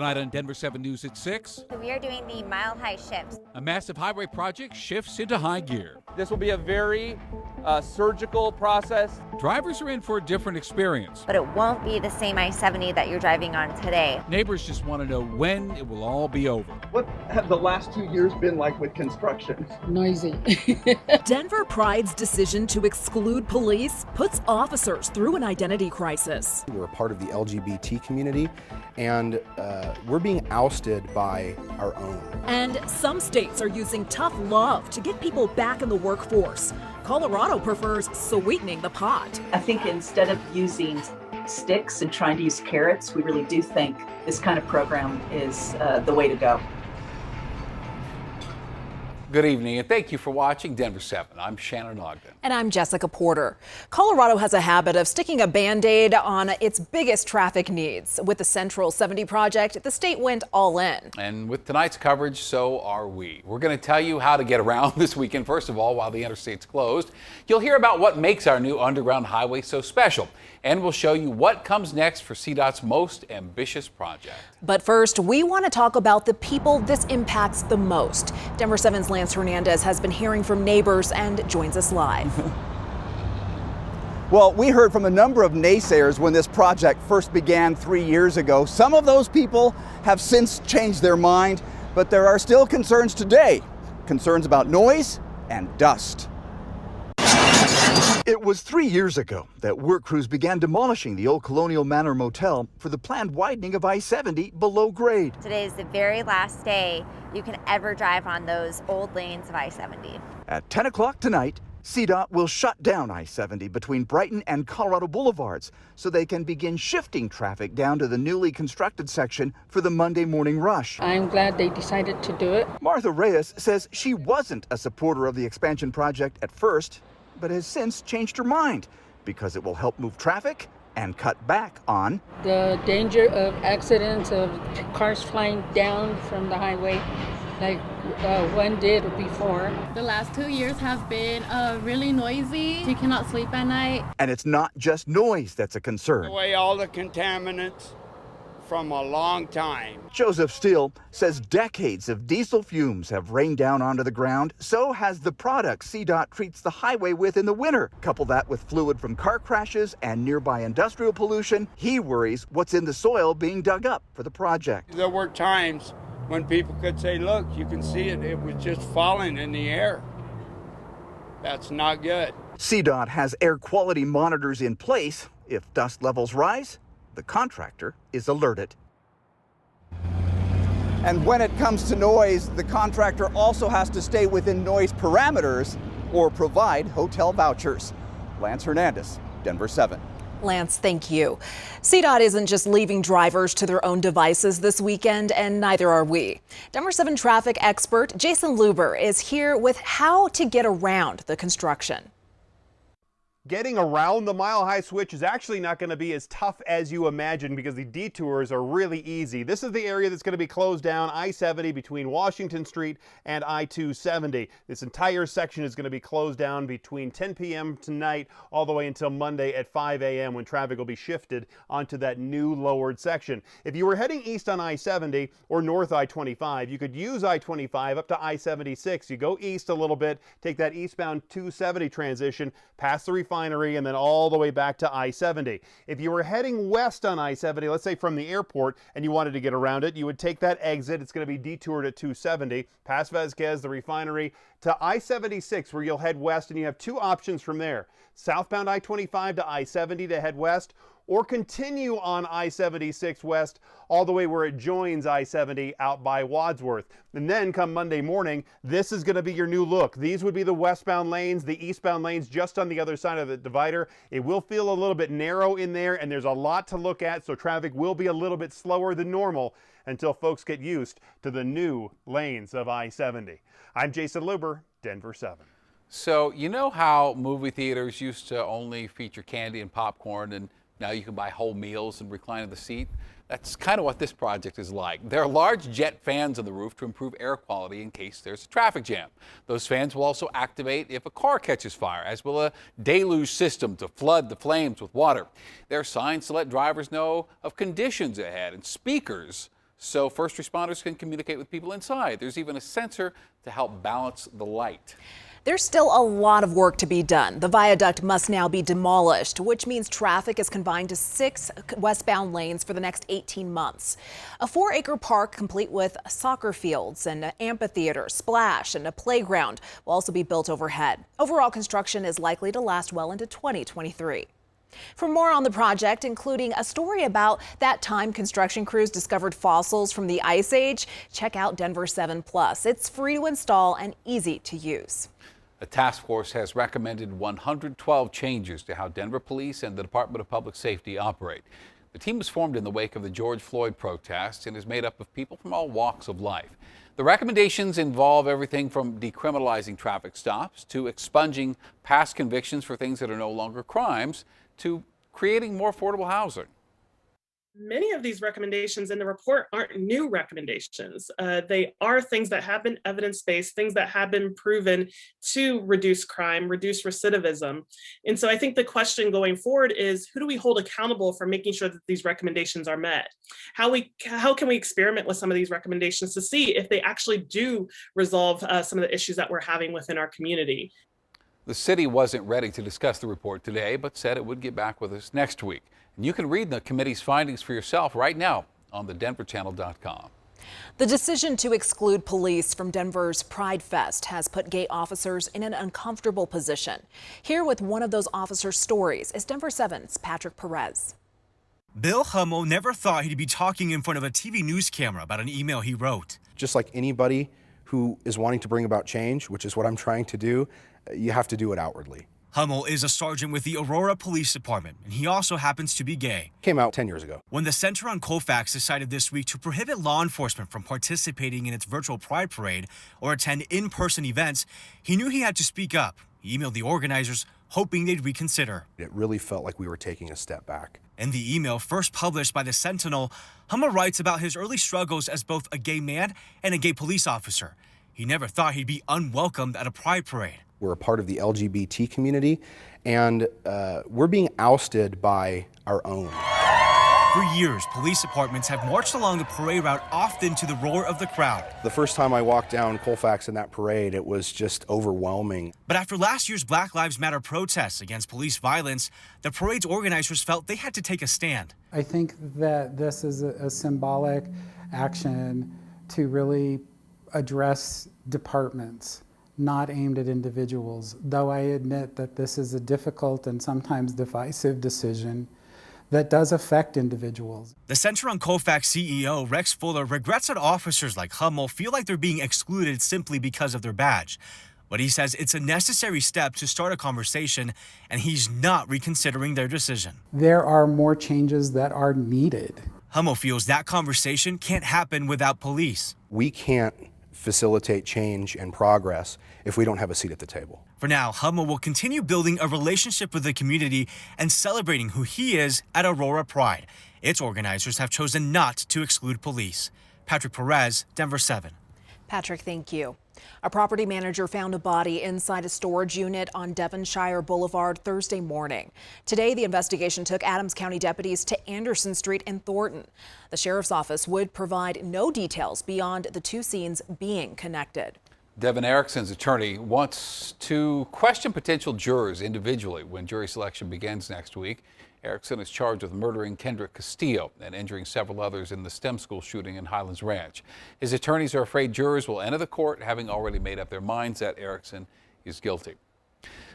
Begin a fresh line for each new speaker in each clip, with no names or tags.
Tonight on Denver 7 News at 6.
We are doing the mile high shifts.
A massive highway project shifts into high gear.
This will be a very surgical process.
Drivers are in for a different experience.
But it won't be the same I-70 that you're driving on today.
Neighbors just want to know when it will all be over.
What have the last 2 years been like with construction?
Noisy.
Denver Pride's decision to exclude police puts officers through an identity crisis.
We're a part of the LGBT community, and we're being ousted by our own.
And some states are using tough love to get people back in the workforce. Colorado prefers sweetening the pot.
I think instead of using sticks and trying to use carrots, we really do think this kind of program is the way to go.
Good evening and thank you for watching Denver 7. I'm Shannon Ogden.
And I'm Jessica Porter. Colorado has a habit of sticking a Band-Aid on its biggest traffic needs. With the Central 70 project, the state went all in.
And with tonight's coverage, so are we. We're going to tell you how to get around this weekend, first of all, while the interstate's closed. You'll hear about what makes our new underground highway so special. And we'll show you what comes next for CDOT's most ambitious project.
But first, we want to talk about the people this impacts the most. Denver 7's Lance Hernandez has been hearing from neighbors and joins us live.
Well, we heard from a number of naysayers when this project first began 3 years ago. Some of those people have since changed their mind, but there are still concerns today. Concerns about noise and dust. It was 3 years ago that work crews began demolishing the old Colonial Manor Motel for the planned widening of I-70 below grade.
Today is the very last day you can ever drive on those old lanes of I-70.
At 10 o'clock tonight, CDOT will shut down I-70 between Brighton and Colorado Boulevards so they can begin shifting traffic down to the newly constructed section for the Monday morning rush.
I'm glad they decided to do it.
Martha Reyes says she wasn't a supporter of the expansion project at first, but has since changed her mind because it will help move traffic and cut back on
The danger of accidents, of cars flying down from the highway, like one did before.
The last 2 years have been really noisy. You cannot sleep at night.
And it's not just noise that's a concern.
Away all the contaminants from a long time.
Joseph Steele says decades of diesel fumes have rained down onto the ground. So has the product CDOT treats the highway with in the winter. Couple that with fluid from car crashes and nearby industrial pollution. He worries what's in the soil being dug up for the project.
There were times when people could say, look, you can see it, it was just falling in the air. That's not good.
CDOT has air quality monitors in place. If dust levels rise, the contractor is alerted. And when it comes to noise, the contractor also has to stay within noise parameters or provide hotel vouchers. Lance Hernandez, Denver 7.
Lance, thank you. CDOT isn't just leaving drivers to their own devices this weekend, and neither are we. Denver 7 traffic expert Jason Luber is here with how to get around the construction.
Getting around the Mile High Switch is actually not going to be as tough as you imagine because the detours are really easy. This is the area that's going to be closed down, I-70 between Washington Street and I-270. This entire section is going to be closed down between 10 p.m. tonight all the way until Monday at 5 a.m. when traffic will be shifted onto that new lowered section. If you were heading east on I-70 or north I-25, you could use I-25 up to I-76. You go east a little bit, take that eastbound 270 transition, pass the refinery, and then all the way back to I-70. If you were heading west on I-70, let's say from the airport, and you wanted to get around it, you would take that exit. It's going to be detoured at 270, past Vasquez, the refinery, to I-76, where you'll head west, and you have two options from there. Southbound I-25 to I-70 to head west, or continue on I-76 west all the way where it joins I-70 out by Wadsworth. And then come Monday morning, this is going to be your new look. These would be the westbound lanes, the eastbound lanes just on the other side of the divider. It will feel a little bit narrow in there, and there's a lot to look at, so traffic will be a little bit slower than normal until folks get used to the new lanes of I-70. I'm Jason Luber, Denver 7.
So you know how movie theaters used to only feature candy and popcorn, and now you can buy whole meals and recline in the seat? That's kind of what this project is like. There are large jet fans on the roof to improve air quality in case there's a traffic jam. Those fans will also activate if a car catches fire, as will a deluge system to flood the flames with water. There are signs to let drivers know of conditions ahead and speakers so first responders can communicate with people inside. There's even a sensor to help balance the light.
There's still a lot of work to be done. The viaduct must now be demolished, which means traffic is confined to 6 westbound lanes for the next 18 months. A 4-acre park complete with soccer fields and an amphitheater, splash, and a playground will also be built overhead. Overall construction is likely to last well into 2023. For more on the project, including a story about that time construction crews discovered fossils from the Ice Age, check out Denver7 Plus. It's free to install and easy to use.
A task force has recommended 112 changes to how Denver police and the Department of Public Safety operate. The team was formed in the wake of the George Floyd protests and is made up of people from all walks of life. The recommendations involve everything from decriminalizing traffic stops to expunging past convictions for things that are no longer crimes to creating more affordable housing.
Many of these recommendations in the report aren't new recommendations. They are things that have been evidence-based, things that have been proven to reduce crime, reduce recidivism. And so I think the question going forward is, who do we hold accountable for making sure that these recommendations are met? How can we experiment with some of these recommendations to see if they actually do resolve some of the issues that we're having within our community?
The city wasn't ready to discuss the report today, but said it would get back with us next week. And you can read the committee's findings for yourself right now on thedenverchannel.com.
The decision to exclude police from Denver's Pride Fest has put gay officers in an uncomfortable position. Here with one of those officers' stories is Denver7's Patrick Perez.
Bill Hummel never thought he'd be talking in front of a TV news camera about an email he wrote.
Just like anybody who is wanting to bring about change, which is what I'm trying to do, you have to do it outwardly.
Hummel is a sergeant with the Aurora Police Department, and he also happens to be gay.
Came out 10 years ago.
When the Center on Colfax decided this week to prohibit law enforcement from participating in its virtual Pride Parade or attend in-person events, he knew he had to speak up. He emailed the organizers, hoping they'd reconsider.
It really felt like we were taking a step back.
In the email first published by the Sentinel, Hummel writes about his early struggles as both a gay man and a gay police officer. He never thought he'd be unwelcomed at a Pride Parade.
We're a part of the LGBT community, and we're being ousted by our own.
For years, police departments have marched along the parade route, often to the roar of the crowd.
The first time I walked down Colfax in that parade, it was just overwhelming.
But after last year's Black Lives Matter protests against police violence, the parade's organizers felt they had to take a stand.
I think that this is a symbolic action to really address departments, not aimed at individuals, though I admit that this is a difficult and sometimes divisive decision that does affect individuals.
The Center on Colfax CEO Rex Fuller regrets that officers like Hummel feel like they're being excluded simply because of their badge. But he says it's a necessary step to start a conversation, and he's not reconsidering their decision.
There are more changes that are needed.
Hummel feels that conversation can't happen without police.
We can't facilitate change and progress if we don't have a seat at the table.
For now, Hummel will continue building a relationship with the community and celebrating who he is at Aurora Pride. Its organizers have chosen not to exclude police. Patrick Perez, Denver7.
Patrick, thank you. A property manager found a body inside a storage unit on Devonshire Boulevard Thursday morning. Today, the investigation took Adams County deputies to Anderson Street in Thornton. The sheriff's office would provide no details beyond the two scenes being connected.
Devin Erickson's attorney wants to question potential jurors individually when jury selection begins next week. Erickson is charged with murdering Kendrick Castillo and injuring several others in the STEM school shooting in Highlands Ranch. His attorneys are afraid jurors will enter the court having already made up their minds that Erickson is guilty.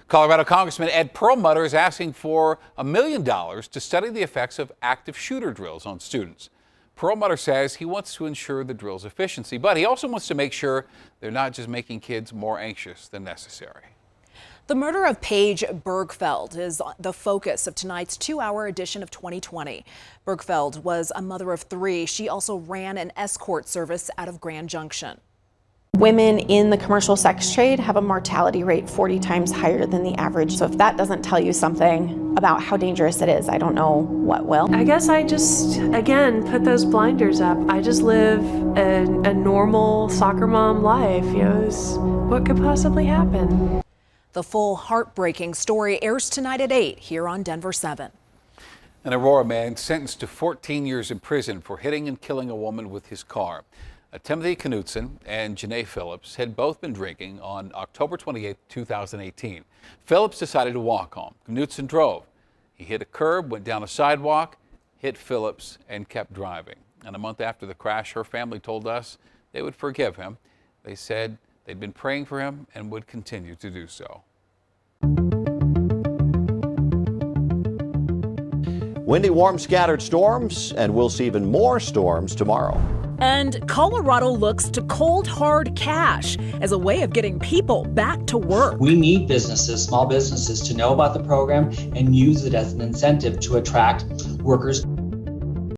Colorado Congressman Ed Perlmutter is asking for $1 million to study the effects of active shooter drills on students. Perlmutter says he wants to ensure the drill's efficiency, but he also wants to make sure they're not just making kids more anxious than necessary.
The murder of Paige BIRGFELD is the focus of tonight's 2-hour edition of 2020. BIRGFELD was a mother of 3. She also ran an escort service out of Grand Junction.
Women in the commercial sex trade have a mortality rate 40 times higher than the average. So if that doesn't tell you something about how dangerous it is, I don't know what will.
I guess I just, again, put those blinders up. I just live a normal soccer mom life. You know, what could possibly happen?
The full heartbreaking story airs tonight at 8 here on Denver7.
An Aurora man sentenced to 14 years in prison for hitting and killing a woman with his car. Timothy Knutson and Janae Phillips had both been drinking on October 28, 2018. Phillips decided to walk home. Knutson drove. He hit a curb, went down a sidewalk, hit Phillips, and kept driving. And a month after the crash, her family told us they would forgive him. They said they'd been praying for him and would continue to do so.
Windy, warm, scattered storms, and we'll see even more storms tomorrow.
And Colorado looks to cold, hard cash as a way of getting people back to work.
We need businesses, small businesses, to know about the program and use it as an incentive to attract workers.